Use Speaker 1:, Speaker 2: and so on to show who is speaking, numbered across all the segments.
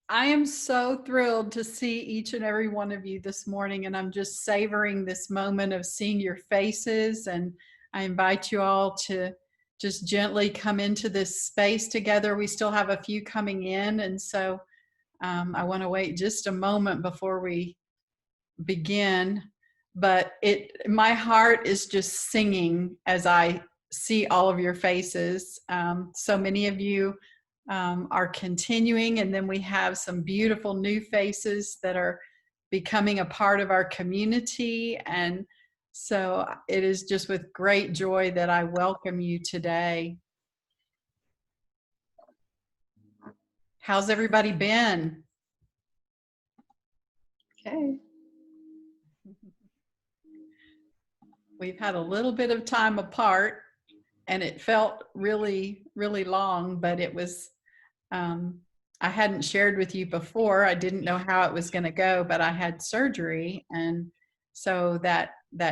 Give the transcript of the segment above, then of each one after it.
Speaker 1: I am so thrilled to see each and every one of you this morning, and I'm just savoring this moment of seeing your faces. And I invite you all to just gently come into this space together. We still have a few coming in, and so I want to wait just a moment before we begin. But my heart is just singing as I see all of your faces. So many of you are continuing, and then we have some beautiful new faces that are becoming a part of our community. And so it is just with great joy that I welcome you today. How's everybody been? Okay. We've had a little bit of time apart, and it felt really, really long, but it was, um, I hadn't shared with you before. I didn't know how it was going to go, but I had surgery. And so that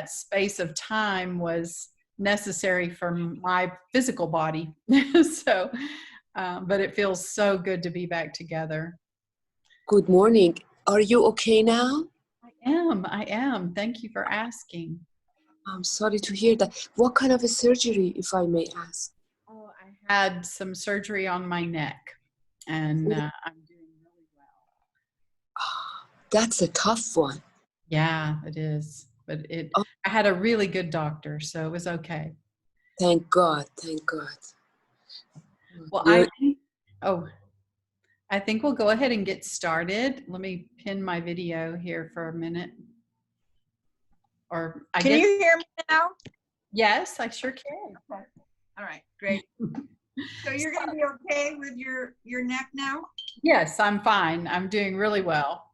Speaker 1: space of time was necessary for my physical body. So, but it feels so good to be back together.
Speaker 2: Good morning. Are you okay now?
Speaker 1: I am. Thank you for asking.
Speaker 2: I'm sorry to hear that. What kind of a surgery, if I may ask?
Speaker 1: Oh, I had some surgery on my neck, and
Speaker 2: Oh,
Speaker 1: I'm doing really well.
Speaker 2: that's a tough one.
Speaker 1: Yeah, it is. But
Speaker 2: Oh,
Speaker 1: I had a really good doctor, so it was okay.
Speaker 2: thank God. Thank God.
Speaker 1: Well,
Speaker 2: You're,
Speaker 1: oh, I think we'll go ahead and get started. Let me pin my video here for a minute. Or I
Speaker 3: Can
Speaker 1: guess,
Speaker 3: you hear me now?
Speaker 1: yes, I sure can.
Speaker 3: Okay. All right, great. So you're going to be okay with your neck now?
Speaker 1: Yes, I'm fine. I'm doing really well.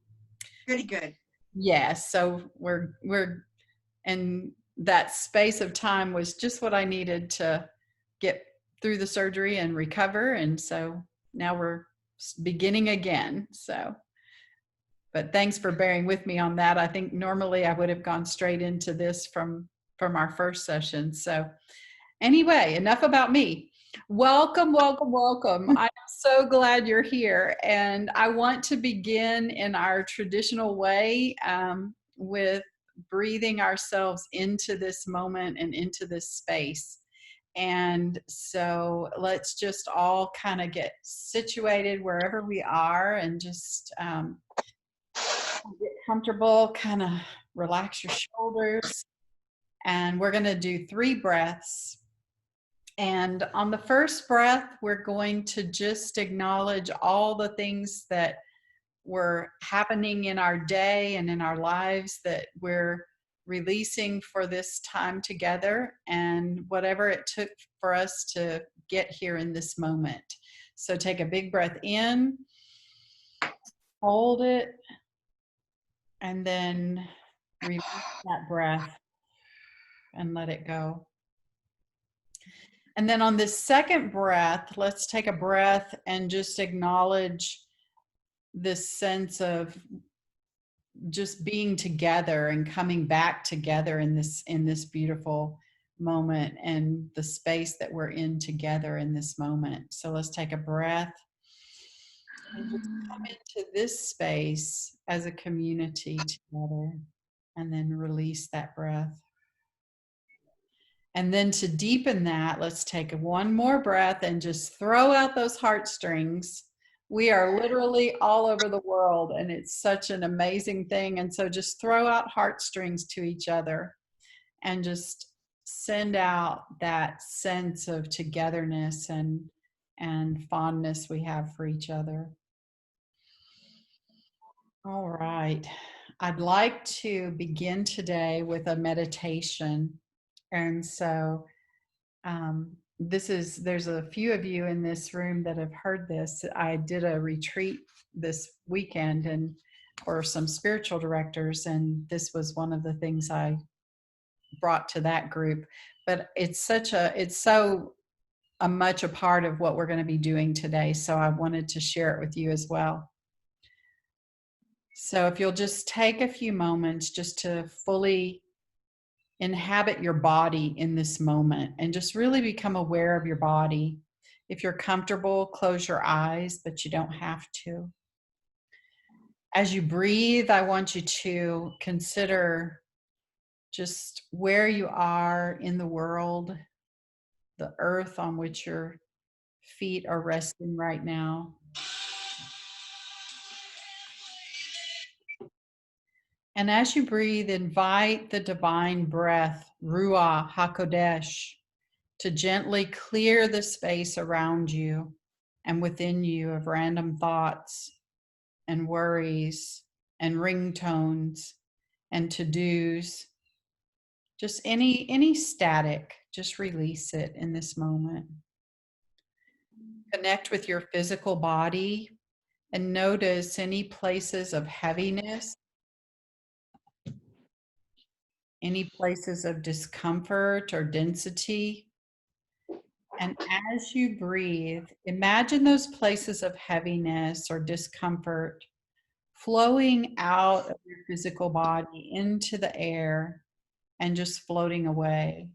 Speaker 3: Pretty good.
Speaker 1: Yes, so and that space of time was just what I needed to get through the surgery and recover. And so now we're beginning again. So, but thanks for bearing with me on that. I think normally I would have gone straight into this from our first session. So anyway, enough about me. Welcome, welcome, welcome. I'm so glad you're here. And I want to begin in our traditional way with breathing ourselves into this moment and into this space. And so let's just all kind of get situated wherever we are and just get comfortable, kind of relax your shoulders. And we're going to do 3 breaths. And on the first breath, we're going to just acknowledge all the things that were happening in our day and in our lives that we're releasing for this time together and whatever it took for us to get here in this moment. So take a big breath in, hold it, and then release that breath and let it go. And then on this second breath, let's take a breath and just acknowledge this sense of just being together and coming back together in this beautiful moment and the space that we're in together in this moment. So let's take a breath and just come into this space as a community together and then release that breath. And then to deepen that, let's take one more breath and just throw out those heartstrings. We are literally all over the world, and it's such an amazing thing. And so just throw out heartstrings to each other and just send out that sense of togetherness and fondness we have for each other. All right. I'd like to begin today with a meditation. And so there's a few of you in this room that have heard this. I did a retreat this weekend and for some spiritual directors, and this was one of the things I brought to that group. But it's so much a part of what we're going to be doing today. So I wanted to share it with you as well. So if you'll just take a few moments just to fully inhabit your body in this moment and just really become aware of your body. If you're comfortable, close your eyes, but you don't have to. As you breathe, I want you to consider just where you are in the world, the earth on which your feet are resting right now. And as you breathe, invite the divine breath, Ruach HaKodesh, to gently clear the space around you and within you of random thoughts and worries and ringtones and to-dos. Just any static, just release it in this moment. Connect with your physical body and notice any places of heaviness, any places of discomfort or density. And as you breathe, imagine those places of heaviness or discomfort flowing out of your physical body into the air and just floating away.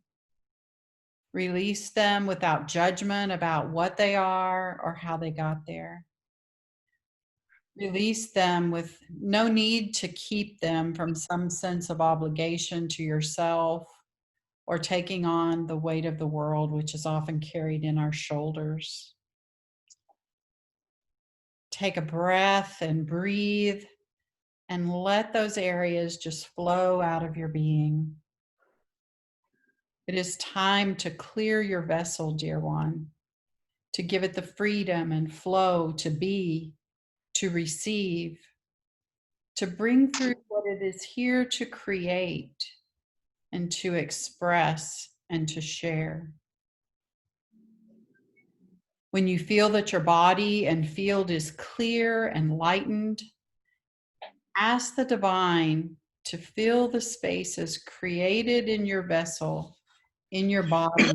Speaker 1: Release them without judgment about what they are or how they got there. Release them with no need to keep them from some sense of obligation to yourself or taking on the weight of the world, which is often carried in our shoulders. Take a breath and breathe and let those areas just flow out of your being. It is time to clear your vessel, dear one, to give it the freedom and flow to be, to receive, to bring through what it is here to create and to express and to share. When you feel that your body and field is clear and lightened, ask the divine to fill the spaces created in your vessel, in your body,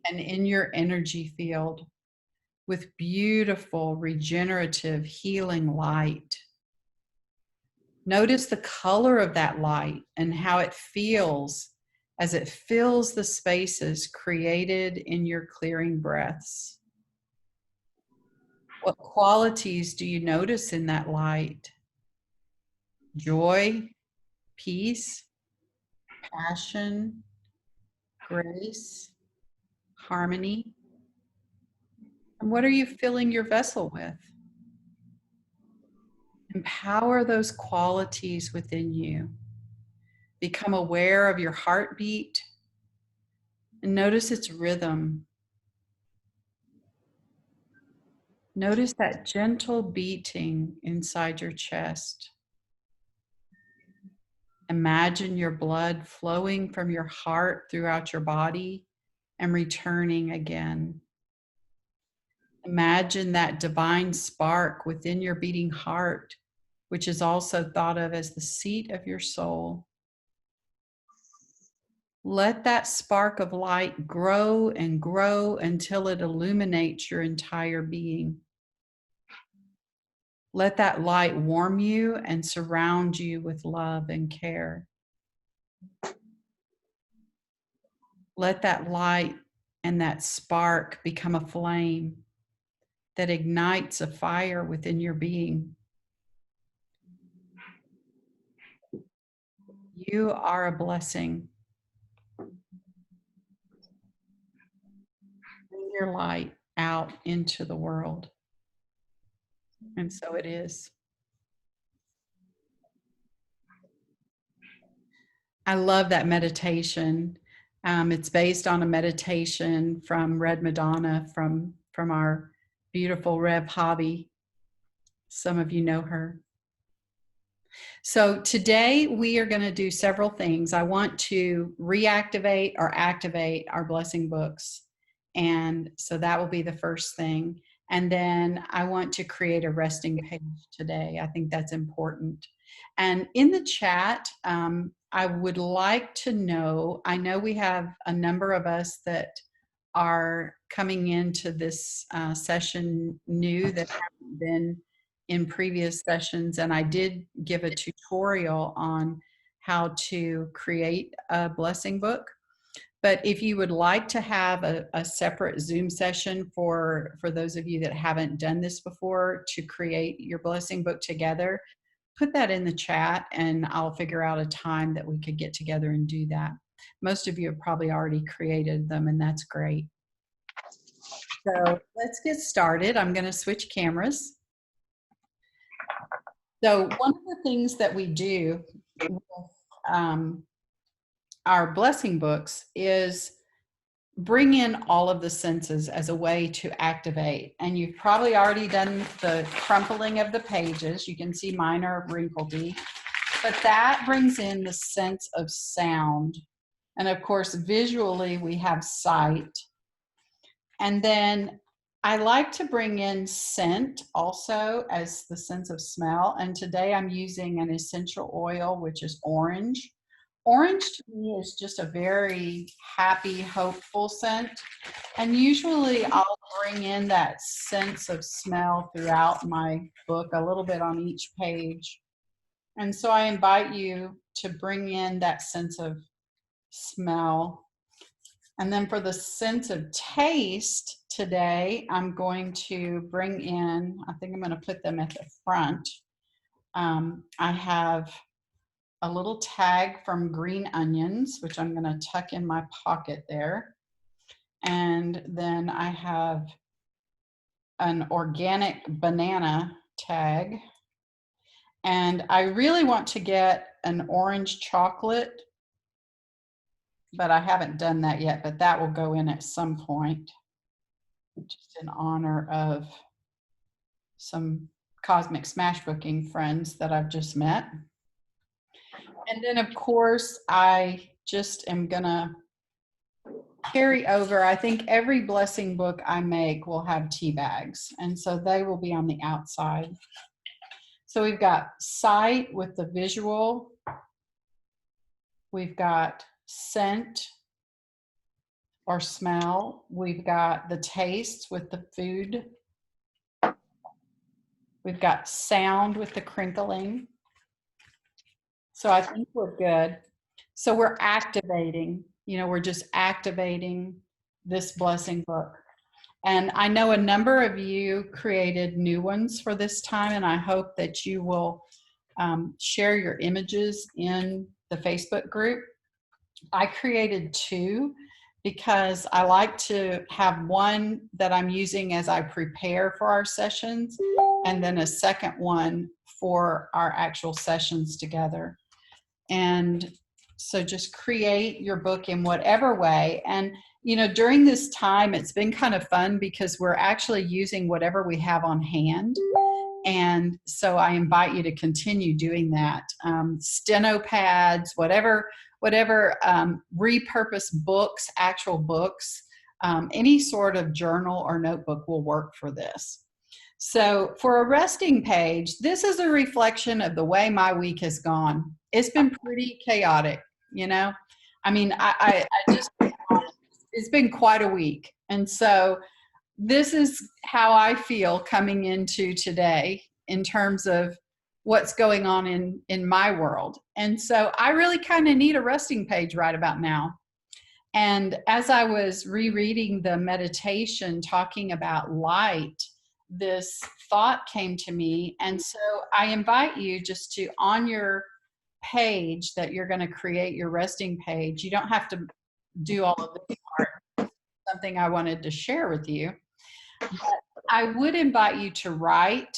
Speaker 1: and in your energy field with beautiful, regenerative, healing light. Notice the color of that light and how it feels as it fills the spaces created in your clearing breaths. What qualities do you notice in that light? Joy, peace, passion, grace, harmony. And what are you filling your vessel with? Empower those qualities within you. Become aware of your heartbeat and notice its rhythm. Notice that gentle beating inside your chest. Imagine your blood flowing from your heart throughout your body and returning again. Imagine that divine spark within your beating heart, which is also thought of as the seat of your soul. Let that spark of light grow and grow until it illuminates your entire being. Let that light warm you and surround you with love and care. Let that light and that spark become a flame that ignites a fire within your being. You are a blessing. Bring your light out into the world. And so it is. I love that meditation. It's based on a meditation from Red Madonna, from our beautiful Rev Hobby. Some of you know her. So today we are going to do several things. I want to reactivate or activate our blessing books. And so that will be the first thing. And then I want to create a resting page today. I think that's important. And in the chat, I would like to know, I know we have a number of us that are coming into this session new that haven't been in previous sessions, and I did give a tutorial on how to create a blessing book. But if you would like to have a separate Zoom session for those of you that haven't done this before to create your blessing book together, put that in the chat and I'll figure out a time that we could get together and do that. Most of you have probably already created them, and that's great. So let's get started. I'm going to switch cameras. So one of the things that we do with our blessing books is bring in all of the senses as a way to activate. And you've probably already done the crumpling of the pages. You can see mine are wrinkledy, but that brings in the sense of sound. And of course, visually we have sight. And then I like to bring in scent also as the sense of smell. And today I'm using an essential oil, which is orange. Orange to me is just a very happy, hopeful scent. And usually I'll bring in that sense of smell throughout my book, a little bit on each page. And so I invite you to bring in that sense of smell. And then for the sense of taste today, I'm going to bring in, I think I'm going to put them at the front. I have a little tag from Green Onions, which I'm going to tuck in my pocket there. And then I have an organic banana tag. And I really want to get an orange chocolate, but I haven't done that yet, but that will go in at some point, just in honor of some Cosmic Smashbooking friends that I've just met. And then of course, I just am gonna carry over. I think every blessing book I make will have tea bags, and so they will be on the outside. So we've got sight with the visual. We've got scent or smell. We've got the taste with the food. We've got sound with the crinkling. So I think we're good. So we're activating, we're just activating this blessing book. And I know a number of you created new ones for this time, and I hope that you will share your images in the Facebook group. I created 2 because I like to have one that I'm using as I prepare for our sessions, and then a second one for our actual sessions together. And so just create your book in whatever way. And, during this time, it's been kind of fun because we're actually using whatever we have on hand. And so I invite you to continue doing that. Steno pads, whatever repurposed books, actual books, any sort of journal or notebook will work for this. So for a resting page, this is a reflection of the way my week has gone. It's been pretty chaotic, I mean, I just, it's been quite a week. And so this is how I feel coming into today in terms of what's going on in my world. And so I really kind of need a resting page right about now. And as I was rereading the meditation talking about light, this thought came to me. And so I invite you just to, on your page that you're going to create your resting page, you don't have to do all of this part. Something I wanted to share with you. But I would invite you to write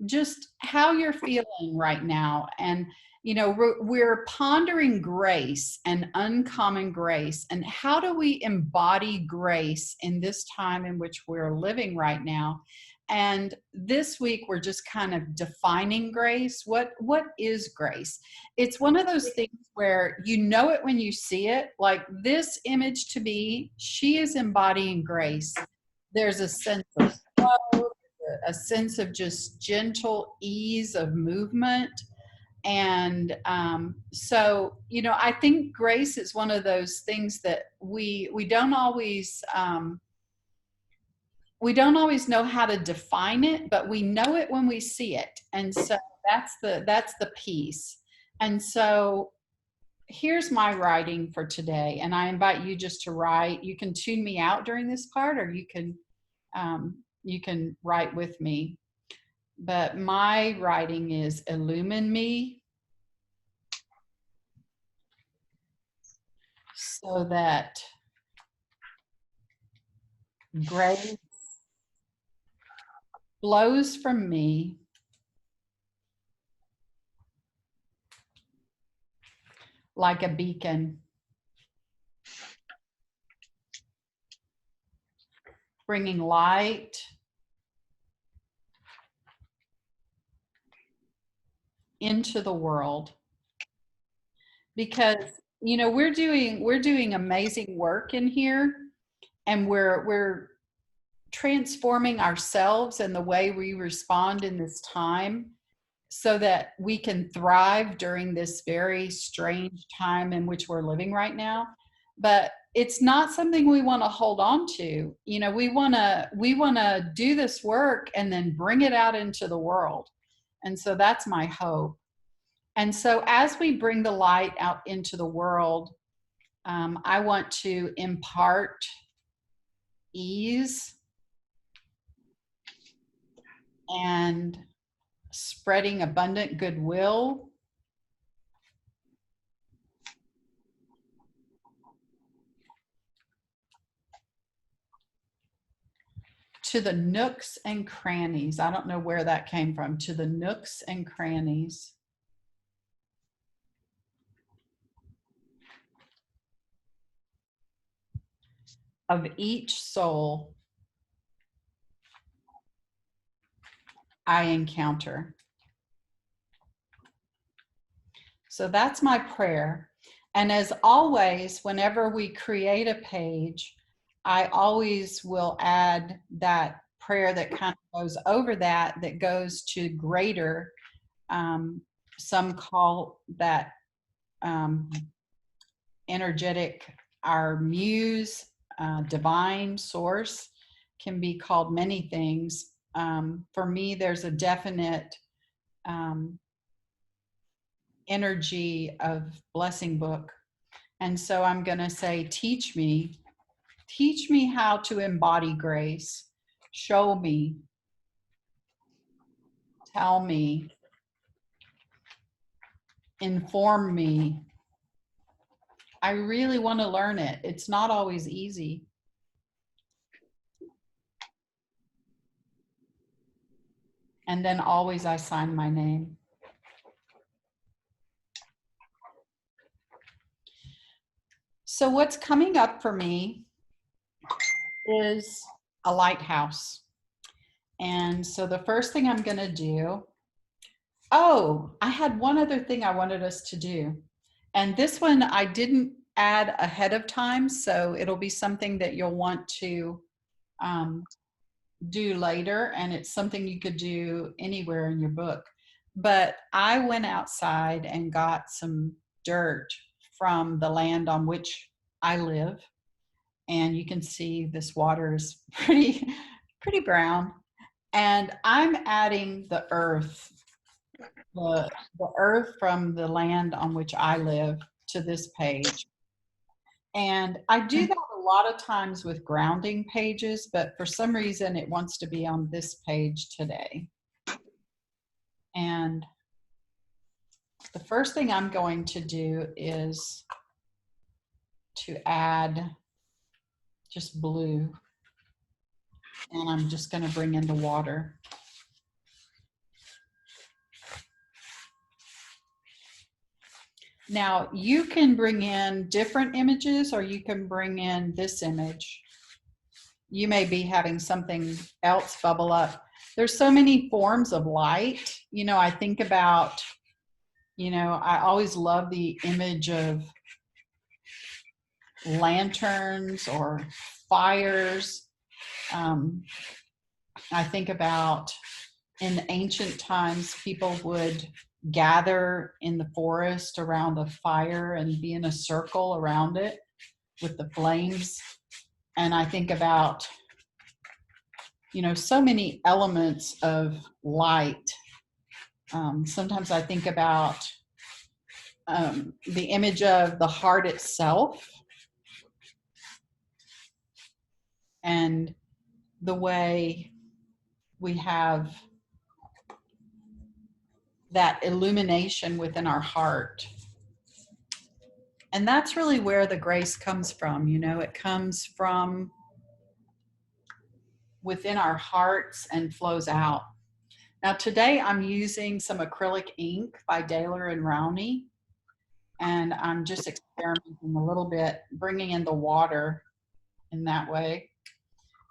Speaker 1: just how you're feeling right now. And, we're pondering grace and uncommon grace. And how do we embody grace in this time in which we're living right now? And this week, we're just kind of defining grace. What is grace? It's one of those things where you know it when you see it. Like this image to me, she is embodying grace. There's a sense of flow, a sense of just gentle ease of movement. And so, I think grace is one of those things that we don't always know how to define it, but we know it when we see it. And so that's the piece. And so here's my writing for today. And I invite you just to write. You can tune me out during this part, or you can write with me. but my writing is illumine me so that grace flows from me like a beacon, bringing light into the world. Because, you know, we're doing amazing work in here, and we're transforming ourselves and the way we respond in this time so that we can thrive during this very strange time in which we're living right now. But it's not something we want to hold on to. You know, we want to do this work and then bring it out into the world. And so that's my hope. And so as we bring the light out into the world, I want to impart ease and spreading abundant goodwill to the nooks and crannies. I don't know where that came from. To the nooks and crannies of each soul I encounter. So that's my prayer. And as always, whenever we create a page, I always will add that prayer that kind of goes over that goes to greater. Some call that energetic, our muse, divine source, can be called many things. For me, there's a definite energy of Blessing Book. And so I'm going to say, teach me how to embody grace. Show me, tell me, inform me. I really want to learn it. It's not always easy. And then always I sign my name. So what's coming up for me is a lighthouse. And so the first thing I'm going to do, I had one other thing I wanted us to do. And this one I didn't add ahead of time, so it'll be something that you'll want to do later, and it's something you could do anywhere in your book. But I went outside and got some dirt from the land on which I live, and you can see this water is pretty brown. And I'm adding the earth from the land on which I live to this page. And I do that a lot of times with grounding pages, but for some reason it wants to be on this page today. And the first thing I'm going to do is to add just blue. And I'm just going to bring in the water. Now, you can bring in different images, or you can bring in this image. You may be having something else bubble up. There's so many forms of light. You know, I think about, you know, I always love the image of lanterns or fires. I think about in ancient times, people would gather in the forest around a fire and be in a circle around it with the flames. And I think about, you know, so many elements of light. Sometimes I think about the image of the heart itself and the way we have that illumination within our heart. And that's really where the grace comes from. You know, it comes from within our hearts and flows out. Now, today I'm using some acrylic ink by Daler and Rowney, and I'm just experimenting a little bit, bringing in the water in that way.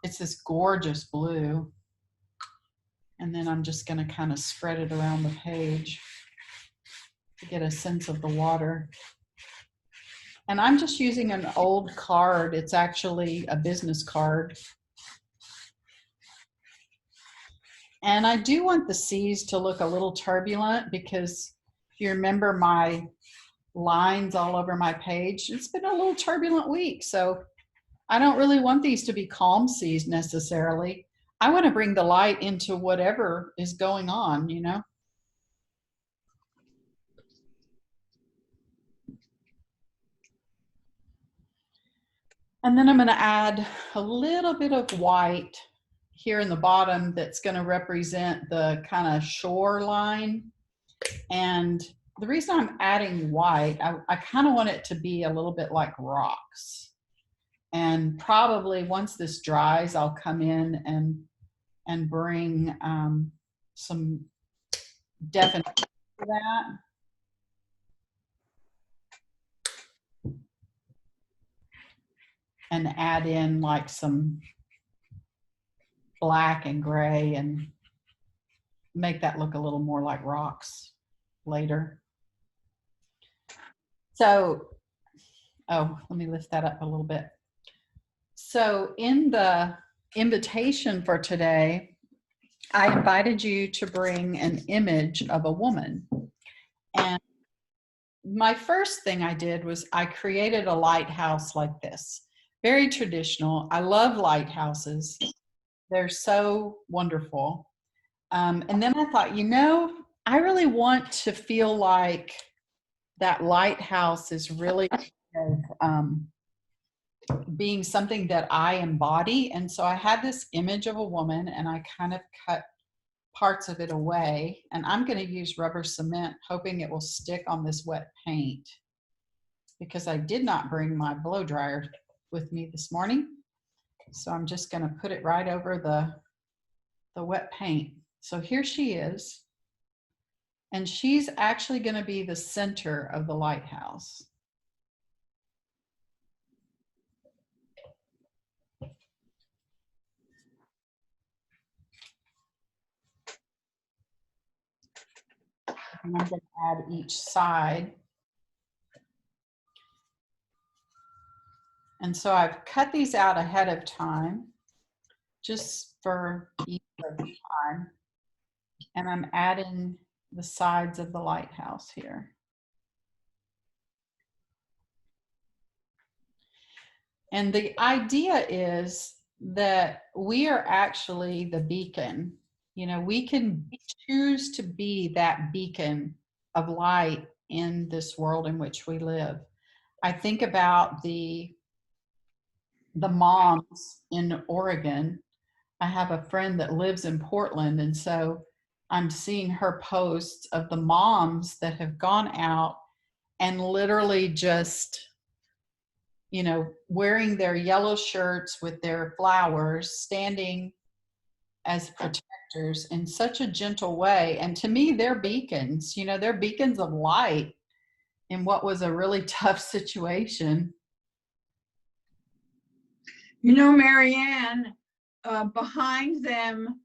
Speaker 1: It's this gorgeous blue. And then I'm just going to kind of spread it around the page to get a sense of the water. And I'm just using an old card. It's actually a business card. And I do want the seas to look a little turbulent because if you remember my lines all over my page, it's been a little turbulent week. So I don't really want these to be calm seas necessarily. I want to bring the light into whatever is going on, you know? And then I'm going to add a little bit of white here in the bottom that's going to represent the kind of shoreline. And the reason I'm adding white, I kind of want it to be a little bit like rocks. And probably once this dries, I'll come in and bring some definition to that. And add in like some black and gray and make that look a little more like rocks later. So, oh, let me lift that up a little bit. So in the invitation for today, I invited you to bring an image of a woman. And my first thing I did was I created a lighthouse like this. Very traditional. I love lighthouses. They're so wonderful. And then I thought, you know, I really want to feel like that lighthouse is really being something that I embody. And so I had this image of a woman and I kind of cut parts of it away. And I'm going to use rubber cement, hoping it will stick on this wet paint because I did not bring my blow dryer with me this morning. So I'm just going to put it right over the wet paint. So here she is. And she's actually going to be the center of the lighthouse. And I'm going to add each side. And so I've cut these out ahead of time, just for ease of time. And I'm adding the sides of the lighthouse here. And the idea is that we are actually the beacon. You know, we can choose to be that beacon of light in this world in which we live. I think about the moms in Oregon. I have a friend that lives in Portland, and so I'm seeing her posts of the moms that have gone out and literally just, you know, wearing their yellow shirts with their flowers, standing as protectors in such a gentle way. And to me, they're beacons, you know, they're beacons of light in what was a really tough situation.
Speaker 3: You know, Marianne, behind them,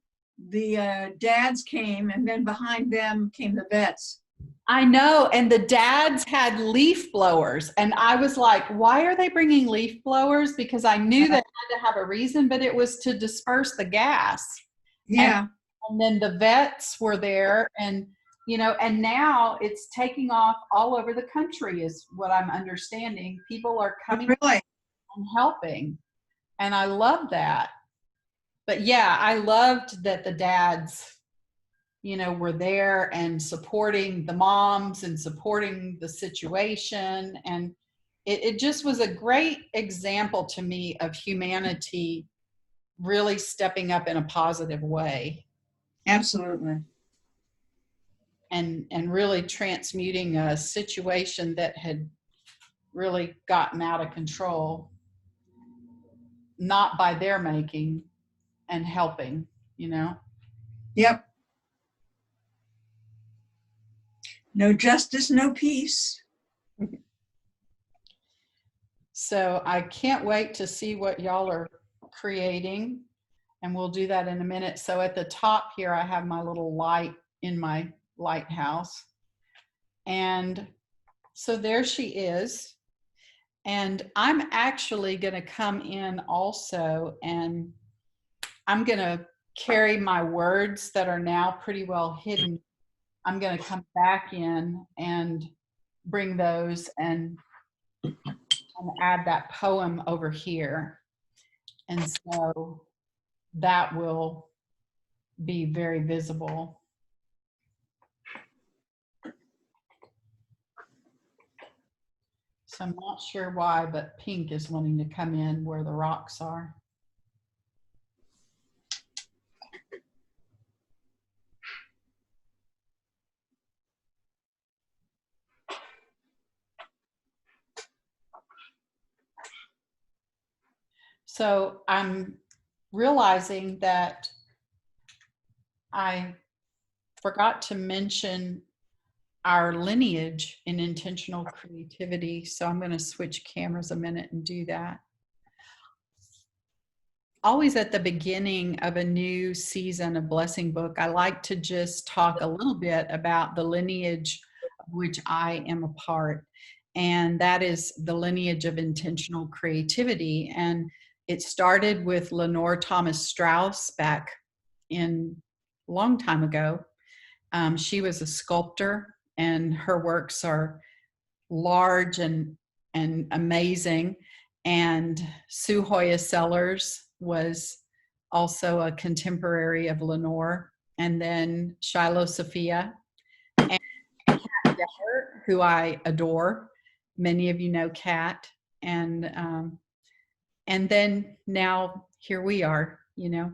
Speaker 3: the dads came, and then behind them came the vets.
Speaker 1: I know, and the dads had leaf blowers, and I was like, why are they bringing leaf blowers? Because I knew they had to have a reason, but it was to disperse the gas.
Speaker 3: Yeah.
Speaker 1: And then the vets were there, and you know, and now it's taking off all over the country is what I'm understanding. People are coming
Speaker 3: Really?
Speaker 1: and helping, and I love that. But yeah, I loved that the dads, you know, were there and supporting the moms and supporting the situation. And it just was a great example to me of humanity really stepping up in a positive way.
Speaker 3: Absolutely.
Speaker 1: and really transmuting a situation that had really gotten out of control, not by their making, and helping, you know.
Speaker 3: Yep. No justice, no peace.
Speaker 1: So I can't wait to see what y'all are creating, and we'll do that in a minute. So at the top here, I have my little light in my lighthouse. And so there she is. And I'm actually going to come in also, and I'm going to carry my words that are now pretty well hidden. I'm going to come back in and bring those and add that poem over here. And so that will be very visible. So I'm not sure why, but pink is wanting to come in where the rocks are. So I'm realizing that I forgot to mention our lineage in intentional creativity. So I'm going to switch cameras a minute and do that. Always at the beginning of a new season of Blessing Book, I like to just talk a little bit about the lineage of which I am a part. And that is the lineage of intentional creativity. And it started with Lenore Thomas Strauss back in a long time ago. She was a sculptor, and her works are large and amazing. And Sue Hoya Sellers was also a contemporary of Lenore. And then Shiloh Sophia and Kat Deller, who I adore. Many of you know Kat. And then now here we are, you know.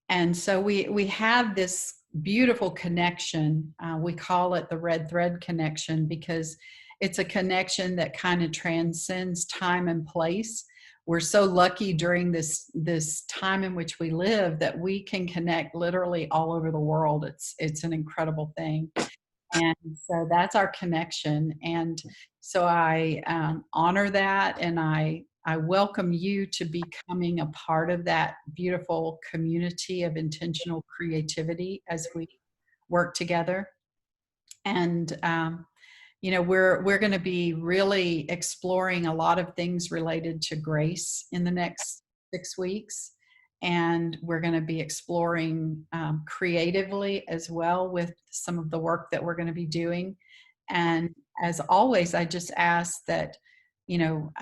Speaker 1: And so we have this beautiful connection. We call it the red thread connection because it's a connection that kind of transcends time and place. We're so lucky during this time in which we live that we can connect literally all over the world. It's an incredible thing. And so that's our connection. And so I honor that, and I welcome you to becoming a part of that beautiful community of intentional creativity as we work together. And you know, we're going to be really exploring a lot of things related to grace in the next 6 weeks. And we're going to be exploring creatively as well with some of the work that we're going to be doing. And as always, I just ask that, you know,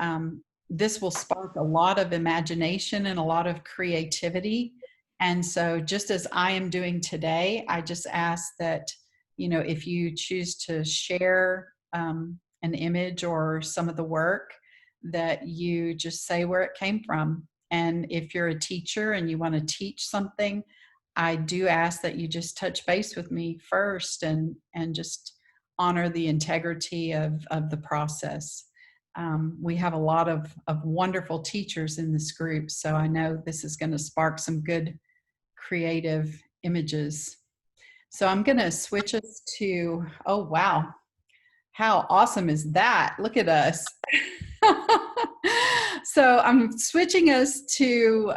Speaker 1: this will spark a lot of imagination and a lot of creativity. And so just as I am doing today, I just ask that, you know, if you choose to share an image or some of the work, that you just say where it came from. And if you're a teacher and you want to teach something, I do ask that you just touch base with me first and just honor the integrity of the process. We have a lot of wonderful teachers in this group, so I know this is going to spark some good creative images. So I'm going to switch us to, oh, wow. How awesome is that? Look at us. So I'm switching us to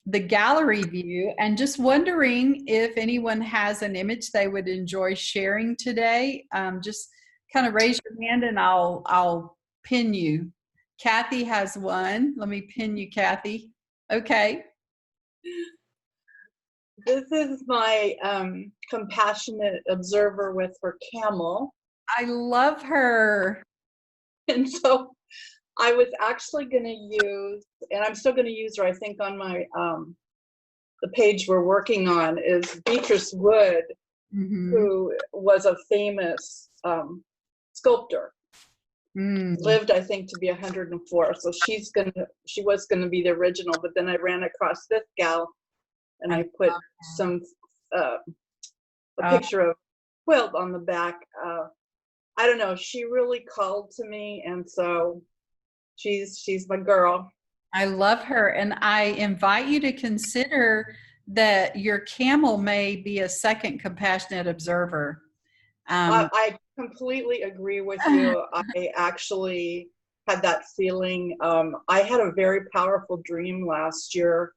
Speaker 1: the gallery view and just wondering if anyone has an image they would enjoy sharing today. Just kind of raise your hand and I'll pin you. Kathy has one. Let me pin you, Kathy. Okay.
Speaker 4: This is my compassionate observer with her camel.
Speaker 1: I love her.
Speaker 4: And so I was actually going to use, and I'm still going to use her, I think on my, the page we're working on is Beatrice Wood, who was a famous sculptor. Lived, I think, to be 104. So she was going to be the original, but then I ran across this gal and I put some, a picture of quilt on the back. I don't know. She really called to me, and so she's my girl.
Speaker 1: I love her. And I invite you to consider that your camel may be a second compassionate observer.
Speaker 4: I completely agree with you. I actually had that feeling. I had a very powerful dream last year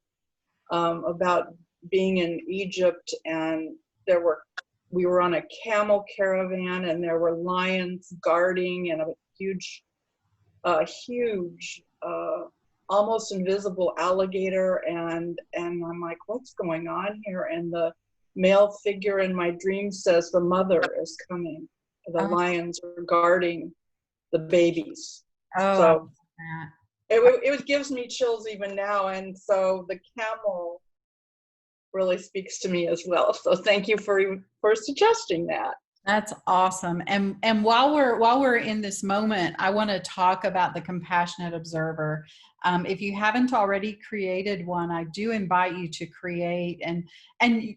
Speaker 4: about being in Egypt, and we were on a camel caravan, and there were lions guarding, and a huge, almost invisible alligator, and I'm like, what's going on here? And the male figure in my dream says the mother is coming. The lions are guarding the babies. So it gives me chills even now, and so the camel really speaks to me as well. So thank you for suggesting that.
Speaker 1: That's awesome. And while we're in this moment, I want to talk about the compassionate observer. If you haven't already created one, I do invite you to create and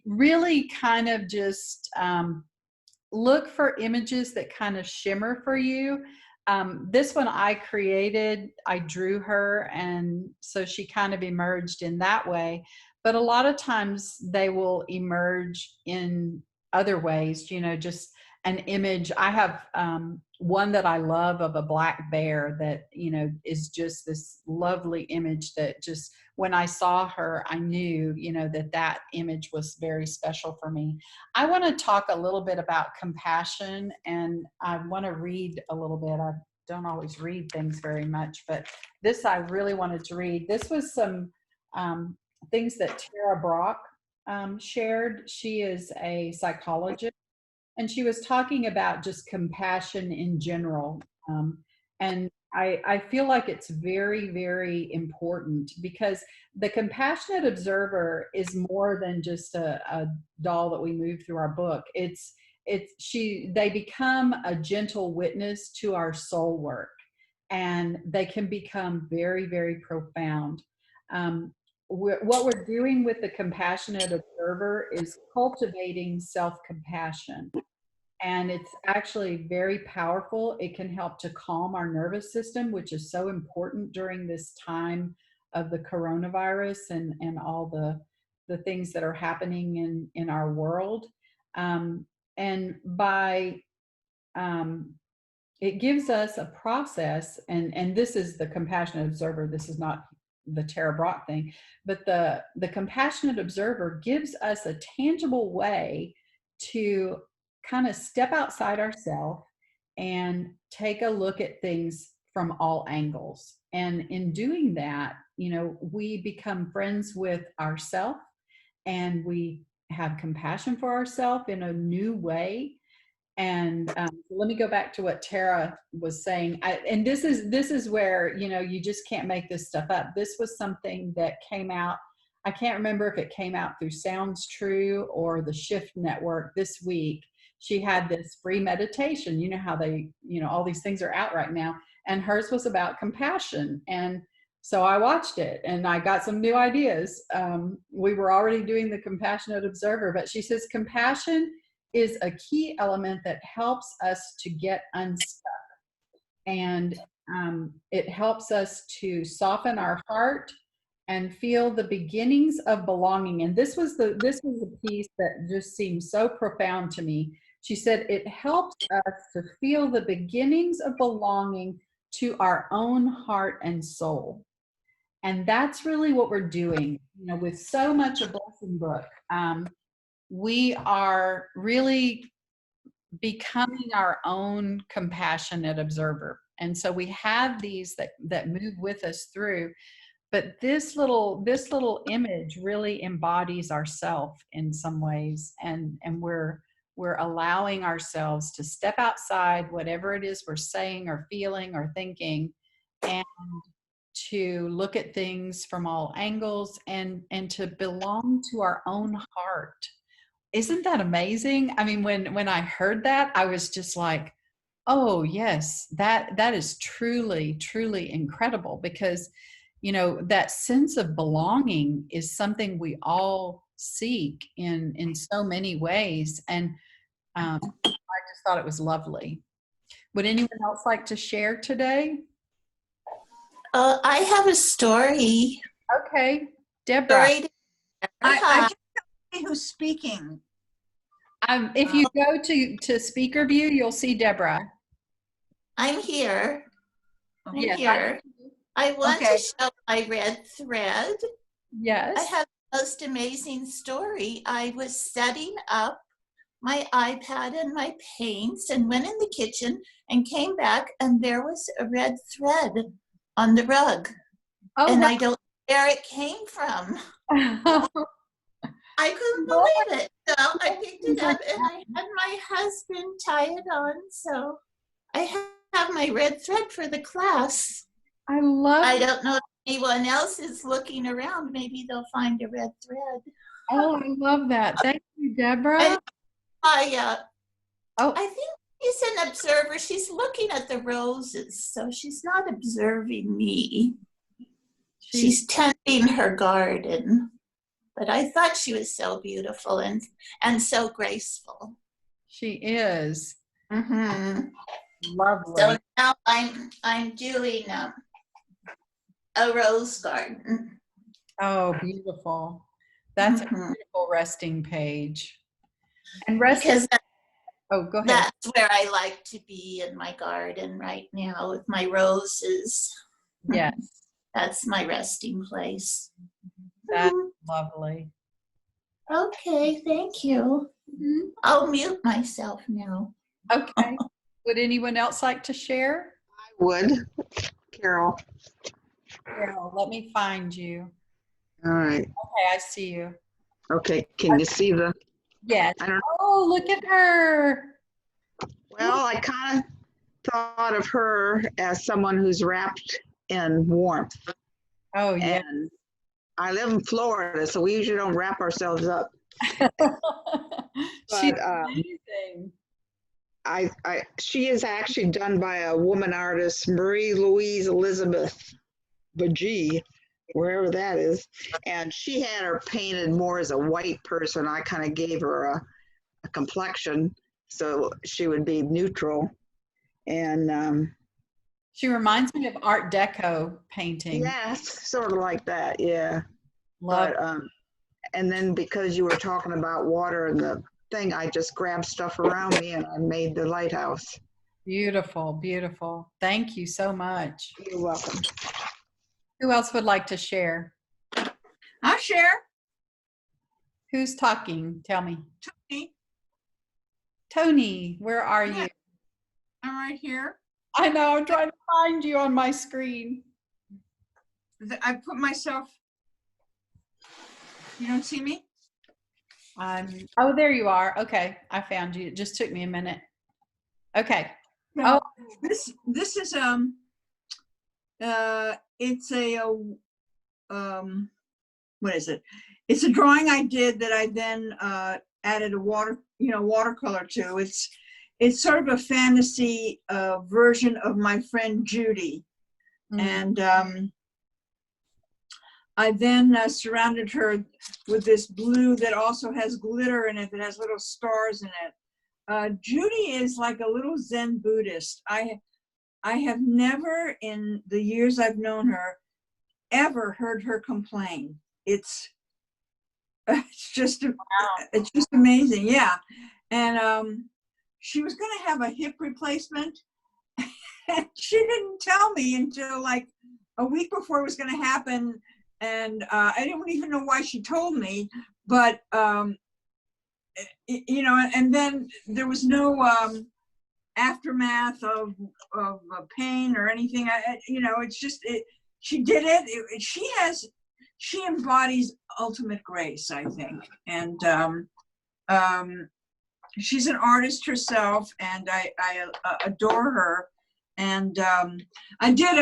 Speaker 1: really kind of just look for images that kind of shimmer for you. This one I created, I drew her, and so she kind of emerged in that way. But a lot of times they will emerge in other ways, you know, just an image. I have one that I love of a black bear that, you know, is just this lovely image that just, when I saw her, I knew, you know, that image was very special for me. I want to talk a little bit about compassion, and I want to read a little bit. I don't always read things very much, but this I really wanted to read. This was some things that Tara Brach shared. She is a psychologist, and she was talking about just compassion in general. And I feel like it's very, very important, because the compassionate observer is more than just a doll that we move through our book. They become a gentle witness to our soul work, and they can become very, very profound. What we're doing with the compassionate observer is cultivating self-compassion. And it's actually very powerful. It can help to calm our nervous system, which is so important during this time of the coronavirus and all the things that are happening in our world. And by it gives us a process, and this is the compassionate observer. This is not the Tara Brach thing, but the compassionate observer gives us a tangible way to kind of step outside ourselves and take a look at things from all angles. And in doing that, you know, we become friends with ourselves, and we have compassion for ourselves in a new way. And let me go back to what Tara was saying. And this is where, you know, you just can't make this stuff up. This was something that came out. I can't remember if it came out through Sounds True or the Shift Network this week. She had this free meditation. You know how all these things are out right now. And hers was about compassion. And so I watched it, and I got some new ideas. We were already doing the compassionate observer, but she says compassion is a key element that helps us to get unstuck. And it helps us to soften our heart and feel the beginnings of belonging. And this was the piece that just seemed so profound to me. She said, it helps us to feel the beginnings of belonging to our own heart and soul. And that's really what we're doing, you know, with so much of Blessing Book. We are really becoming our own compassionate observer. And so we have these that move with us through. But this little image really embodies ourself in some ways, and we're allowing ourselves to step outside whatever it is we're saying or feeling or thinking, and to look at things from all angles, and to belong to our own heart. Isn't that amazing? I mean, when I heard that, I was just like, oh yes, that is truly, truly incredible, because, you know, that sense of belonging is something we all seek in so many ways. And I just thought it was lovely. Would anyone else like to share today?
Speaker 5: I have a story.
Speaker 1: Okay, Deborah.
Speaker 5: Story.
Speaker 3: I can't see who's speaking.
Speaker 1: If you go to speaker view, you'll see Deborah.
Speaker 5: I'm here. I'm
Speaker 1: Yes,
Speaker 5: here. I want
Speaker 3: Okay.
Speaker 5: to show my red thread. I
Speaker 1: Yes.
Speaker 5: have the most amazing story. I was setting up my iPad and my paints and went in the kitchen and came back, and there was a red thread on the rug.
Speaker 1: Oh,
Speaker 5: And I don't know where it came from.
Speaker 1: wow.
Speaker 5: I couldn't believe it. So I picked it up and I had my husband tie it on. So I have my red thread for the class.
Speaker 1: I love
Speaker 5: I don't know if anyone else is looking around. Maybe they'll find a red thread.
Speaker 1: Oh, I love that. Thank you, Deborah.
Speaker 5: And
Speaker 1: Oh,
Speaker 5: I think she's an observer. She's looking at the roses, so she's not observing me. She's tending her garden. But I thought she was so beautiful and so graceful.
Speaker 1: she is
Speaker 5: Mm-hmm.
Speaker 1: lovely.
Speaker 5: So now I'm doing a rose garden.
Speaker 1: Oh, beautiful. That's a
Speaker 5: Mhm.
Speaker 1: beautiful resting page. And resting.
Speaker 5: Because
Speaker 1: Oh, go ahead.
Speaker 5: that's where I like to be in my garden right now with my roses.
Speaker 1: Yes,
Speaker 5: That's my resting place.
Speaker 1: that's
Speaker 5: Mhm.
Speaker 1: lovely.
Speaker 5: Okay, thank you. I'll mute myself now.
Speaker 1: Okay. Would anyone else like to share?
Speaker 6: Would. Carol.
Speaker 1: Carol, let me find you.
Speaker 6: All right.
Speaker 1: Okay, I see you.
Speaker 6: Okay. Can you see the?
Speaker 1: Yes.
Speaker 6: I don't.
Speaker 1: Oh, look at her.
Speaker 6: Well, I kind of thought of her as someone who's wrapped in warmth.
Speaker 1: Oh, yeah.
Speaker 6: And I live in Florida, so we usually don't wrap ourselves up.
Speaker 1: She's
Speaker 6: But
Speaker 1: amazing.
Speaker 6: she is actually done by a woman artist, Marie Louise Elizabeth Bajee, wherever that is. And she had her painted more as a white person. I kind of gave her a complexion so she would be neutral. And
Speaker 1: She reminds me of Art Deco painting.
Speaker 6: yes, sort of like that, yeah.
Speaker 1: Love.
Speaker 6: But and then because you were talking about water and the thing, I just grabbed stuff around me and I made the lighthouse.
Speaker 1: Beautiful, beautiful. Thank you so much.
Speaker 6: You're welcome.
Speaker 1: Who else would like to share?
Speaker 3: I'll share.
Speaker 1: Who's talking? Tell me.
Speaker 3: Tony,
Speaker 1: Tony, where are you?
Speaker 3: I'm right here.
Speaker 1: I know, I'm trying to find you on my screen.
Speaker 3: I put myself. You don't see me?
Speaker 1: Oh, there you are. Okay, I found you. It just took me a minute. Okay.
Speaker 3: No. This is it's a what is it? It's a drawing I did that I then added a watercolor to. It's sort of a fantasy version of my friend Judy.
Speaker 1: Mhm.
Speaker 3: And I then surrounded her with this blue that also has glitter in it, that has little stars in it. Judy is like a little Zen Buddhist. I have never, in the years I've known her, ever heard her complain. It's just amazing, yeah. And she was going to have a hip replacement, and she didn't tell me until like a week before it was going to happen. And I didn't even know why she told me, but you know, and then there was no aftermath of pain or anything. You know, it's just she did it. She embodies ultimate grace, I think, and she's an artist herself, and I adore her. And I did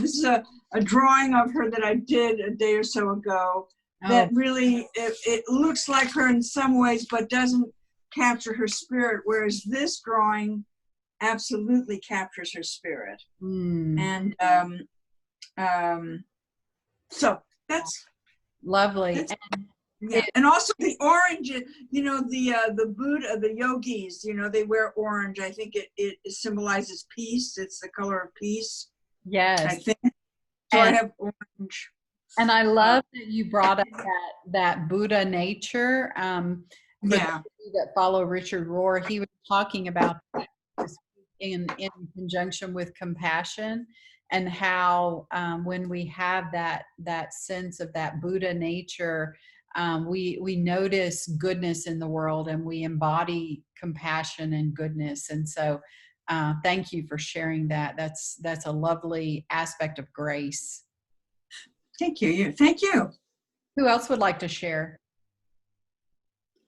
Speaker 3: this is a drawing of her that I did a day or so ago that really, it looks like her in some ways, but doesn't capture her spirit, whereas this drawing absolutely captures her spirit. And so that's
Speaker 1: lovely.
Speaker 3: that's-
Speaker 1: And
Speaker 3: Yeah, and also the orange, the Buddha, the yogis, they wear orange. I think it symbolizes peace. It's the color of peace, I
Speaker 1: Yes.
Speaker 3: think. So I
Speaker 1: And,
Speaker 3: have orange.
Speaker 1: and I love that you brought up that Buddha nature. For those
Speaker 3: Yeah.
Speaker 1: of you that follow Richard Rohr, he was talking about that this week in conjunction with compassion, and how when we have that sense of that Buddha nature, we notice goodness in the world, and we embody compassion and goodness. And so thank you for sharing that. That's a lovely aspect of grace.
Speaker 3: Thank you. Thank you.
Speaker 1: Who else would like to share?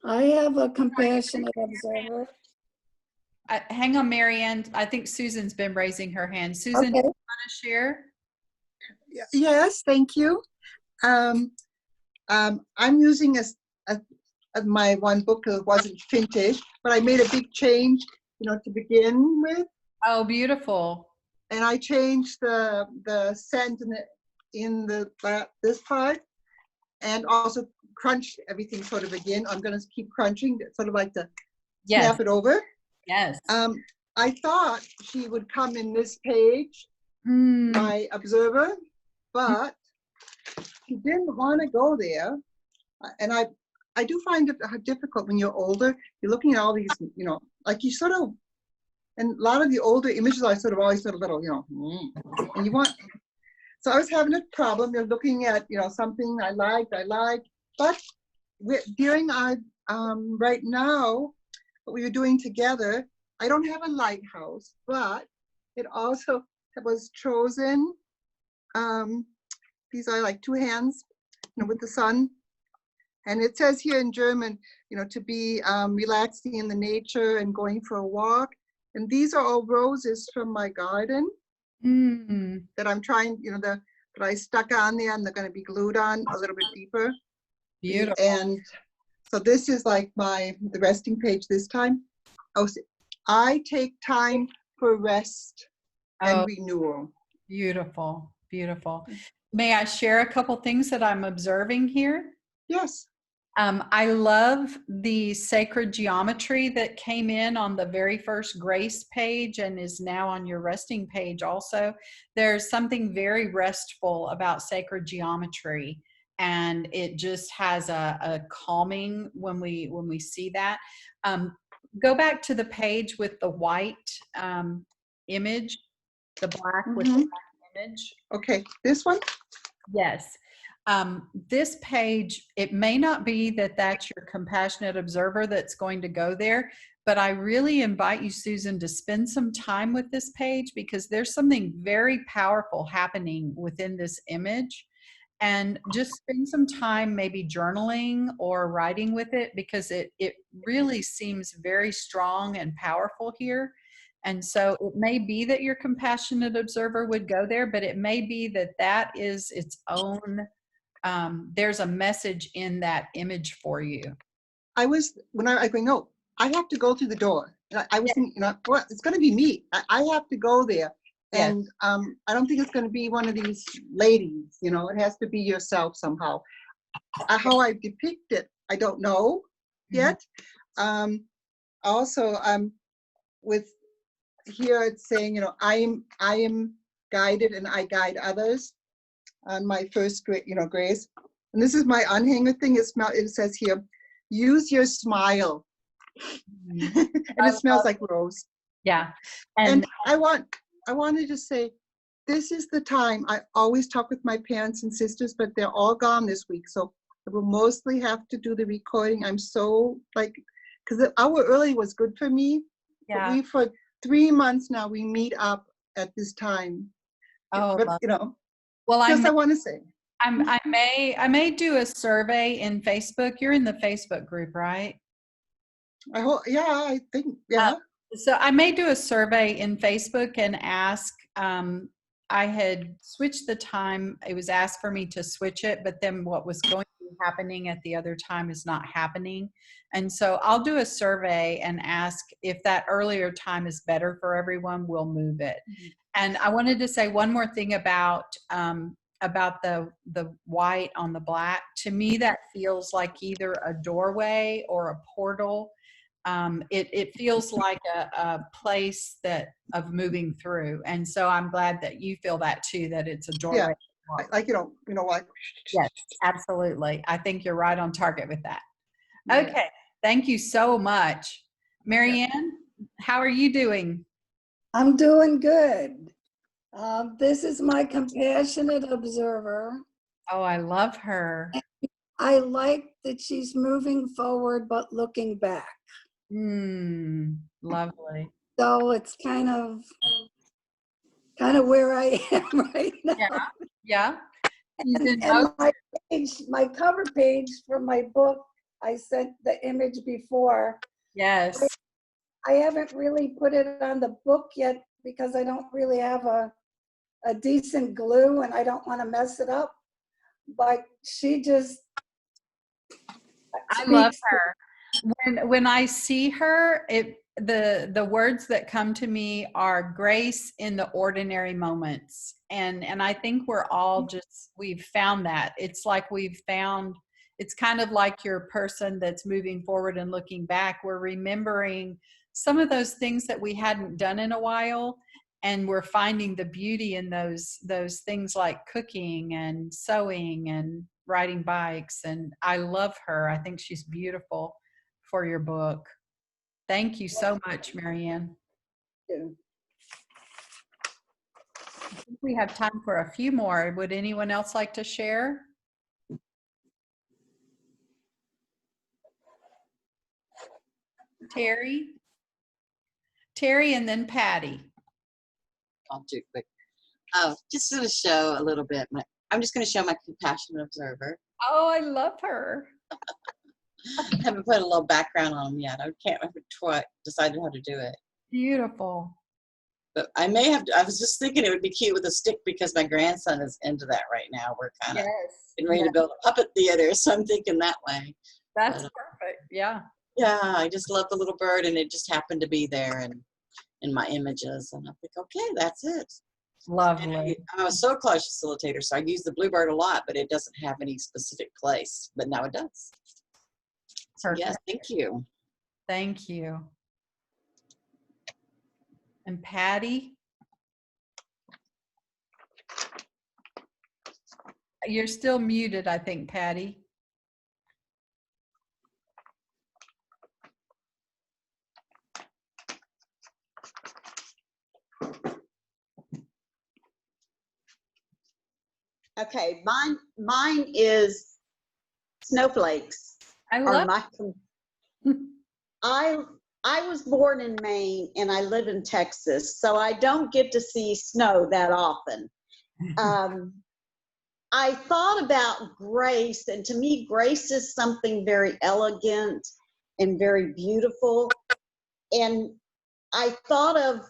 Speaker 7: I have a compassionate observer.
Speaker 1: Hang on, Marianne. I think Susan's been raising her hand. Susan, do
Speaker 7: Okay.
Speaker 1: you want to share?
Speaker 8: Yes, thank you. I'm using my one book that wasn't finished, but I made a big change, to begin with,
Speaker 1: Oh, beautiful.
Speaker 8: and I changed the scent in this part, and also crunched everything sort of again. I'm going to keep crunching, sort of like to
Speaker 1: Yes.
Speaker 8: snap it over.
Speaker 1: Yes.
Speaker 8: I thought she would come in this page,
Speaker 1: Mm,
Speaker 8: my observer, but she didn't want to go there. And I do find it difficult when you're older. You're looking at all these, like you sort of, and a lot of the older images are sort of always sort of little, and you want, so I was having a problem. You're looking at, something I liked, but during our, right now, what we were doing together, I don't have a lighthouse, but it also was chosen. These are like two hands, with the sun. And it says here in German, to be relaxing in the nature and going for a walk. And these are all roses from my garden that I'm trying, that I stuck on there, and they're going to be glued on a little bit deeper.
Speaker 1: beautiful.
Speaker 8: And so this is like the resting page this time. Oh, I take time for rest and
Speaker 1: Oh,
Speaker 8: renewal.
Speaker 1: beautiful. Beautiful. May I share a couple things that I'm observing here?
Speaker 8: Yes.
Speaker 1: I love the sacred geometry that came in on the very first grace page and is now on your resting page also. There's something very restful about sacred geometry, and it just has a calming when we see that. Go back to the page with the white image, the black with the white image.
Speaker 8: Okay, this one?
Speaker 1: Yes. This page, it may not be that that's your compassionate observer that's going to go there, but I really invite you, Susan, to spend some time with this page, because there's something very powerful happening within this image. And just spend some time maybe journaling or writing with it, because it really seems very strong and powerful here. And so it may be that your compassionate observer would go there, but it may be that that is its own, there's a message in that image for you.
Speaker 8: I was going, no, I have to go through the door. And I was thinking, what? It's going to be me. I have to go there.
Speaker 1: Yes.
Speaker 8: And I don't think it's going to be one of these ladies. It has to be yourself somehow. How I depict it, I don't know yet. Also, with here it's saying, I am guided and I guide others. On my first, grace. And this is my unhanger thing. It says here, use your smile. And it smells like rose.
Speaker 1: Yeah.
Speaker 8: And I wanted to say, this is the time. I always talk with my parents and sisters, but they're all gone this week. So I will mostly have to do the recording. I'm so because the hour early was good for me.
Speaker 1: Yeah.
Speaker 8: But for 3 months now, we meet up at this time.
Speaker 1: Oh,
Speaker 8: but,
Speaker 1: well,
Speaker 8: I want to say.
Speaker 1: I may do a survey in Facebook. You're in the Facebook group, right?
Speaker 8: I hope, yeah, I think, yeah.
Speaker 1: So I may do a survey in Facebook and ask, I had switched the time. It was asked for me to switch it, but then what was going to be happening at the other time is not happening. And so I'll do a survey and ask if that earlier time is better for everyone, we'll move it. And I wanted to say one more thing about about the white on the black. To me, that feels like either a doorway or a portal. It feels like a place that of moving through, and so I'm glad that you feel that too. That it's a doorway.
Speaker 8: Like, like.
Speaker 1: Yes, absolutely. I think you're right on target with that.
Speaker 8: Yeah.
Speaker 1: Okay, thank you so much, Marianne. How are you doing?
Speaker 7: I'm doing good. This is my compassionate observer.
Speaker 1: Oh, I love her.
Speaker 7: I like that she's moving forward but looking back.
Speaker 1: Lovely.
Speaker 7: So it's kind of where I am right now.
Speaker 1: Yeah.
Speaker 7: And my cover page for my book, I sent the image before.
Speaker 1: Yes.
Speaker 7: I haven't really put it on the book yet because I don't really have a decent glue and I don't want to mess it up. But she just
Speaker 1: I love her. When I see her, the words that come to me are grace in the ordinary moments. And I think we're all we've found that. It's like it's kind of like your person that's moving forward and looking back. We're remembering some of those things that we hadn't done in a while, and we're finding the beauty in those things like cooking and sewing and riding bikes. And I love her. I think she's beautiful for your book. Thank you so much, Marianne. I think we have time for a few more. Would anyone else like to share? Terry, and then Patty.
Speaker 9: I'll do quick. Just to show a little bit. I'm just going to show my compassionate observer.
Speaker 1: Oh, I love her.
Speaker 9: I haven't put a little background on them yet. I can't remember what decided how to do it.
Speaker 1: Beautiful.
Speaker 9: But I was just thinking it would be cute with a stick because my grandson is into that right now. We're kind of getting ready to build a puppet theater, so I'm thinking that way.
Speaker 1: That's perfect. Yeah.
Speaker 9: Yeah, I just love the little bird, and it just happened to be there and in my images, and I think, okay, that's it.
Speaker 1: Lovely.
Speaker 9: I'm a soul collage facilitator, so I use the bluebird a lot, but it doesn't have any specific place. But now it does. So yes, thank you.
Speaker 1: Thank you. And Patty? You're still muted, I think, Patty.
Speaker 10: Okay, mine is snowflakes.
Speaker 1: I love
Speaker 10: I was born in Maine and I live in Texas, so I don't get to see snow that often. I thought about grace, and to me, grace is something very elegant and very beautiful. And I thought of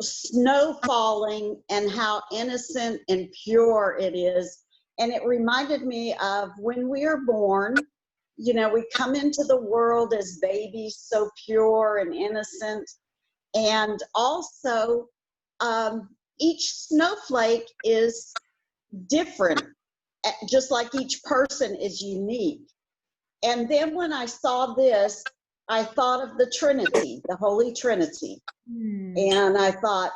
Speaker 10: snow falling and how innocent and pure it is. And it reminded me of when we are born, you know, we come into the world as babies, so pure and innocent. And also, each snowflake is different, just like each person is unique. And then when I saw this, I thought of the Trinity, the Holy Trinity. And I thought,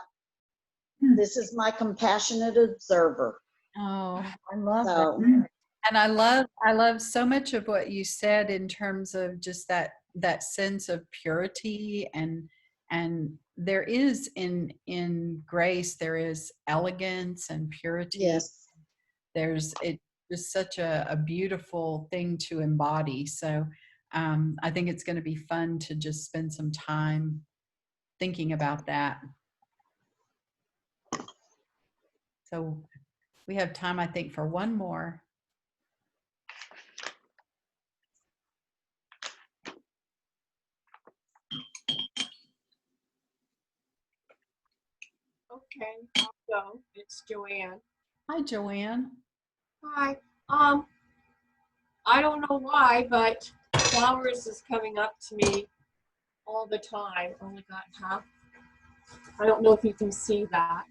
Speaker 10: this is my compassionate observer.
Speaker 1: Oh, I love that. And I love so much of what you said in terms of just that sense of purity, and there is in grace, there is elegance and purity.
Speaker 10: Yes.
Speaker 1: It's just such a beautiful thing to embody. So I think it's going to be fun to just spend some time thinking about that. So we have time, I think, for one more.
Speaker 11: Okay, I'll go. It's Joanne.
Speaker 1: Hi, Joanne.
Speaker 11: Hi. I don't know why, but flowers is coming up to me all the time. Only got half. I don't know if you can see that.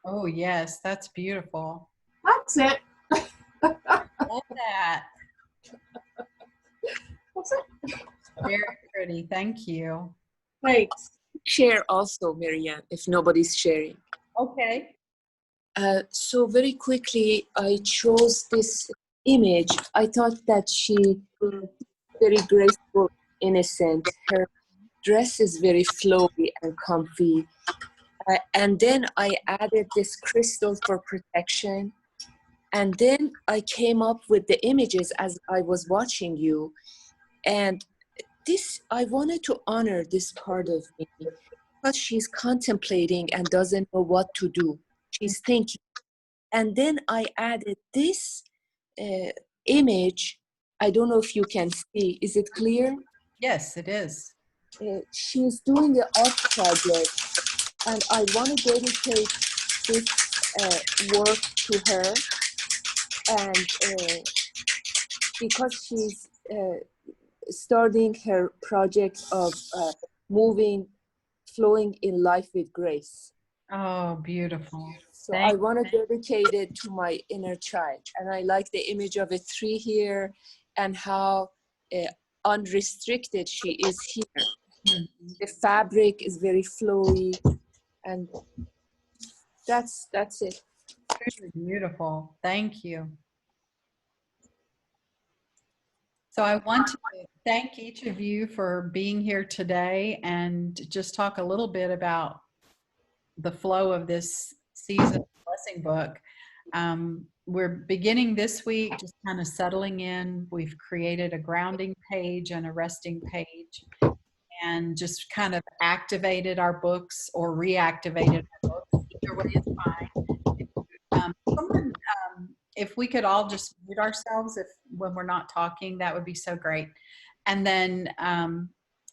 Speaker 1: Oh, yes, that's beautiful.
Speaker 11: That's That's it.
Speaker 1: Love that.
Speaker 11: That's it.
Speaker 1: Very pretty. Thank you.
Speaker 11: Thanks.
Speaker 2: Share also, Marianne, if nobody's sharing.
Speaker 1: Okay.
Speaker 2: So very quickly, I chose this image. I thought that she very graceful, innocent. Her dress is very flowy and comfy. And then I added this crystal for protection. And then I came up with the images as I was watching you. And this, I wanted to honor this part of me because she's contemplating and doesn't know what to do. She's thinking. And then I added this image. I don't know if you can see. Is it clear?
Speaker 1: Yes, it is.
Speaker 2: She's doing an art project, and I want to dedicate this work to her. And because she's starting her project of flowing in life with grace.
Speaker 1: Oh, beautiful.
Speaker 2: So I want to dedicate it to my inner child. And I like the image of a tree here and how unrestricted she is here. Mm-hmm. The fabric is very flowy, and that's it.
Speaker 1: Very beautiful. Thank you. So I want to thank each of you for being here today and just talk a little bit about the flow of this season blessing book. We're beginning this week, just kind of settling in. We've created a grounding page and a resting page and just kind of activated our books or reactivated our books. Either way is fine. If we could all just mute ourselves when we're not talking, that would be so great. And then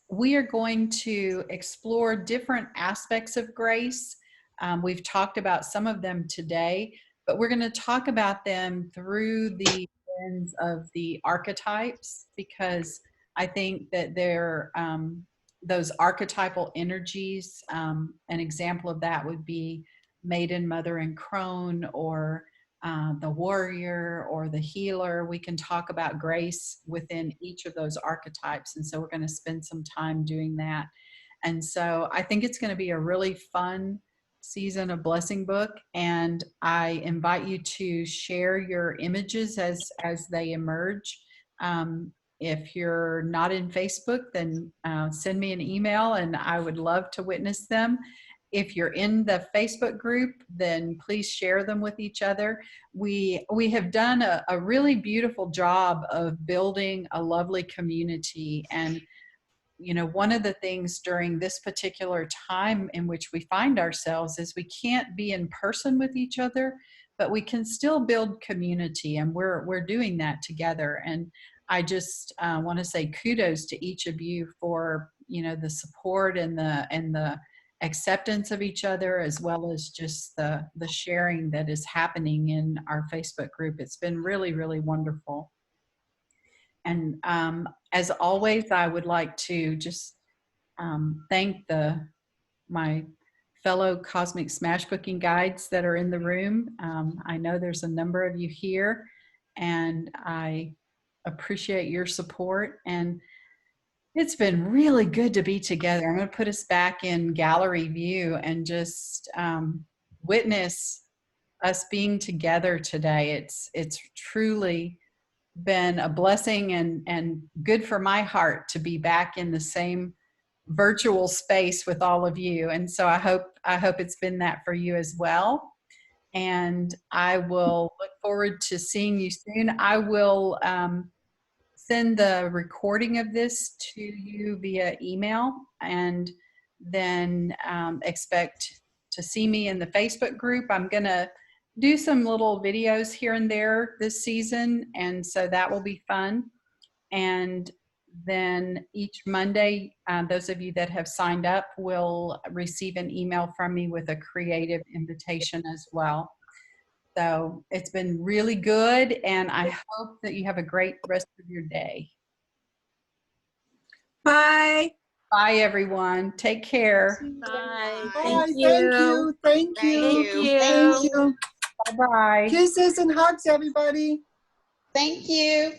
Speaker 1: we are going to explore different aspects of grace. We've talked about some of them today, but we're going to talk about them through the lens of the archetypes, because I think that they're those archetypal energies. An example of that would be Maiden, Mother, and Crone, or the warrior or the healer. We can talk about grace within each of those archetypes. And so we're going to spend some time doing that. And so I think it's going to be a really fun season of Blessing Book. And I invite you to share your images as they emerge. If you're not in Facebook, then send me an email and I would love to witness them. If you're in the Facebook group, then please share them with each other. We have done a really beautiful job of building a lovely community. And, you know, one of the things during this particular time in which we find ourselves is we can't be in person with each other, but we can still build community, and we're doing that together. And I just want to say kudos to each of you for, you know, the support and the acceptance of each other, as well as just the sharing that is happening in our Facebook group. It's been really, really wonderful. And as always, I would like to just thank my fellow Cosmic Smash Booking Guides that are in the room. I know there's a number of you here, and I appreciate your support. And it's been really good to be together. I'm going to put us back in gallery view and just witness us being together today. It's truly been a blessing and good for my heart to be back in the same virtual space with all of you. And so I hope it's been that for you as well. And I will look forward to seeing you soon. I will send the recording of this to you via email, and then expect to see me in the Facebook group. I'm going to do some little videos here and there this season, and so that will be fun. And then each Monday, those of you that have signed up will receive an email from me with a creative invitation as well. So it's been really good, and I hope that you have a great rest of your day.
Speaker 3: Bye.
Speaker 1: Bye, everyone. Take care.
Speaker 9: Bye.
Speaker 8: Bye. Thank you. Thank you.
Speaker 9: Thank you.
Speaker 8: Thank you.
Speaker 1: Bye-bye.
Speaker 8: Kisses and hugs, everybody.
Speaker 10: Thank you.